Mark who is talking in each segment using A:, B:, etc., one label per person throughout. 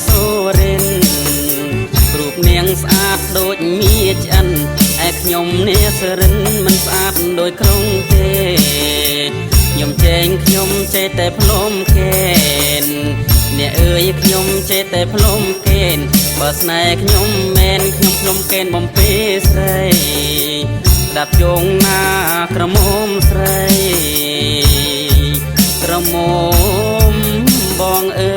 A: សូរិនរូបនាងស្អាតដូចមាឆ្អិនឯខ្ញុំនេះសរិនមិនស្អាតដូចក្រុងទេខ្ញុំចែងខ្ញុំចេះតែផ្លុំខេនអ្នកអើយខ្ញុំចេះតែផ្លុំកេនបើស្នេហ៍ខ្ញុំមែនខ្ញុំផ្លុំកេនបំពេស្រីដាប់ជងណាក្រមុំស្រីក្រមុំបងអើ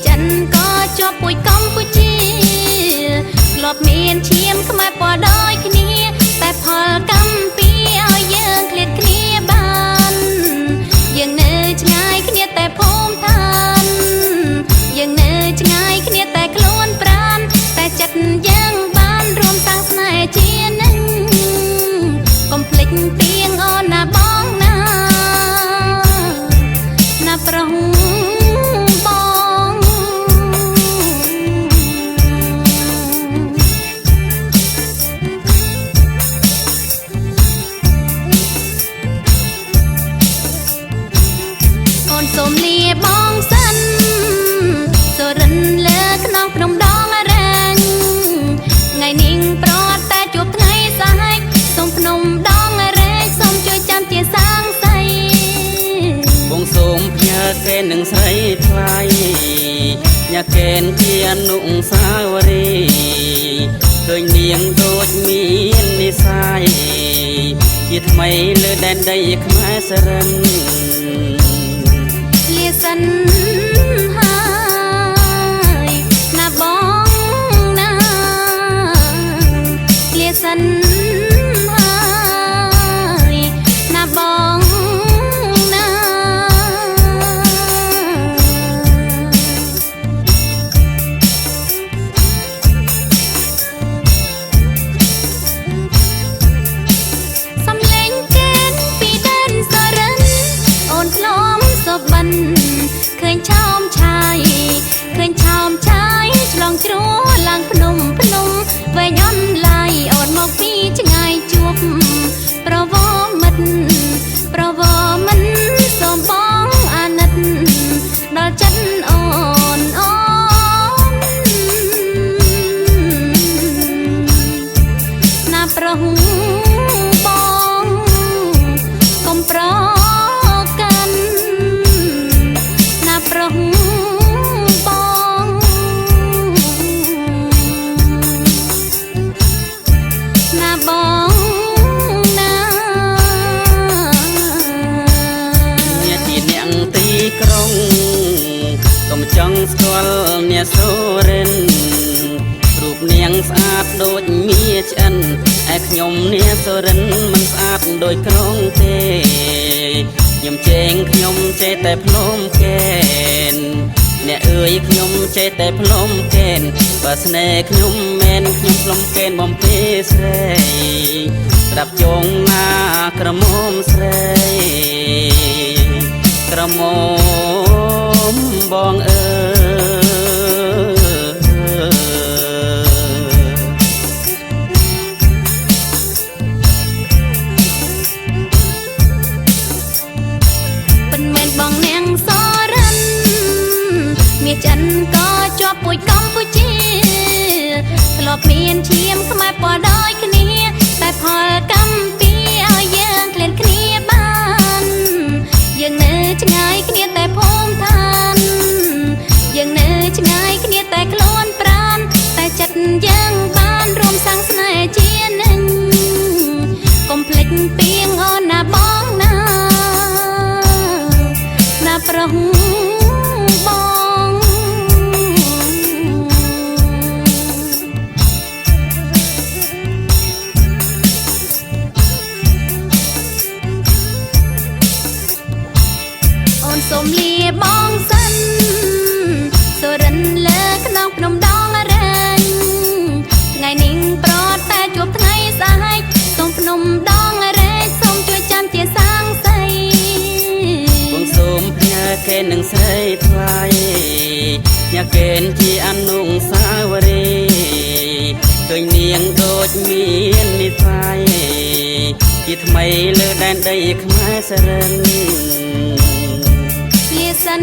B: ចិនក៏ជាប់ពួយកម្ពុជាធ្លាប់មានឈាមខ្មែរពណ៌ដូចគ្នាតែផលកម្មពីឲ្យយើងឃ្លាតគ្នាបានយើងនៅឆ្ងាយគ្នាតែភូមិឋានយើងនៅឆ្ងាយគ្នាតែខ្លួនប្រាណតែចិត្តយើងបានរួមសាងស្នេហ៍ជានឹងកុំភ្លេចទៀងអូនណាបងណាណាប្រុសសូមលាបងសិនសូរិនលើក្នុងភ្នំដងរែងថ្ងៃនាងប្រត់តែជួបថ្ងៃសាយសូមភ្នំដងរែងសូមជួយចាំជាសាងសី
A: បងសូមផ្ញើកេននឹងស្រីថ្លៃញ៉ាកេនជាអនុស្សាវរីយ៍ឃើញនាងដូចមាននិស័យជាថ្មីលើដែនដីខ្មែរសរិន
B: សិនហើយណាបងណាលាសិនហើយណាបងណាសំលេងកេនពីដែនសរិនអូនធ្លំសុបិនឃើញឆោមឆាយឃើញឆោមឆាយឆ្លងជ្រោះឡើងភ្នំវែងអន់ឡាយអូនមកពីឆ្ងាយជួបប្រវមិត្តសូមបងអាណិតដល់ចិត្តអូនណាប្រុសបងកុំប្រកាន់ណាប្រុសបងណាបងណា
A: អ្នកជាអ្នកទីក្រុងកុំចង់ស្គាល់អ្នកសូរិនរូបនាងស្អាតដូចមាឆ្អិនឯខ្ញុំអ្នកសូរិនមិនស្អាតដូចក្រុងទេខ្ញុំចែងខ្ញុំចេះតែផ្លុំកេនអ្នកអើយខ្ញុំចេះតែផ្លុំកេនបើស្នេហ៍ខ្ញុំមែនខ្ញុំផ្លុំកេនបំពេស្រីស្ដាប់ជងណាក្រមុំស្រីក្រមុំបងអើ
B: មាសចិនក៏ជាប់ពួយកម្ពុជាធ្លាប់មានឈាមខ្មែរពណ៌ដោយគ្នាតែផលកម្មពីឲ្យយើងឃ្លានគ្នាបានយើងនៅឆ្ងាយគ្នាតែភូមិឋានយើងនៅឆ្ងាយគ្នាតែខ្លួនប្រាណតែចិត្តយើងបានរួមសាំងស្នេហ៍ជានឹងកុំភ្លេចពីងអូនណាបងណាណាប្រុសបងអូនសូមលាបងសិនសូរិនលើក្នុងភ្នំដងរែងថ្ងៃនេះប្រត់តែជួបថ្ងៃស្អែកក្នុងភ្នំដងរែងសូមជួយចាំជាសាងសី
A: បងសូមផ្ញើគេនឹងស្រីថ្លៃញ៉ាកេនជាអនុស្សាវរីយ៍ឃើញនាងដូចមាននិស័យជាថ្មីលើដែនដីខ្មែរសរិន
B: លាសិន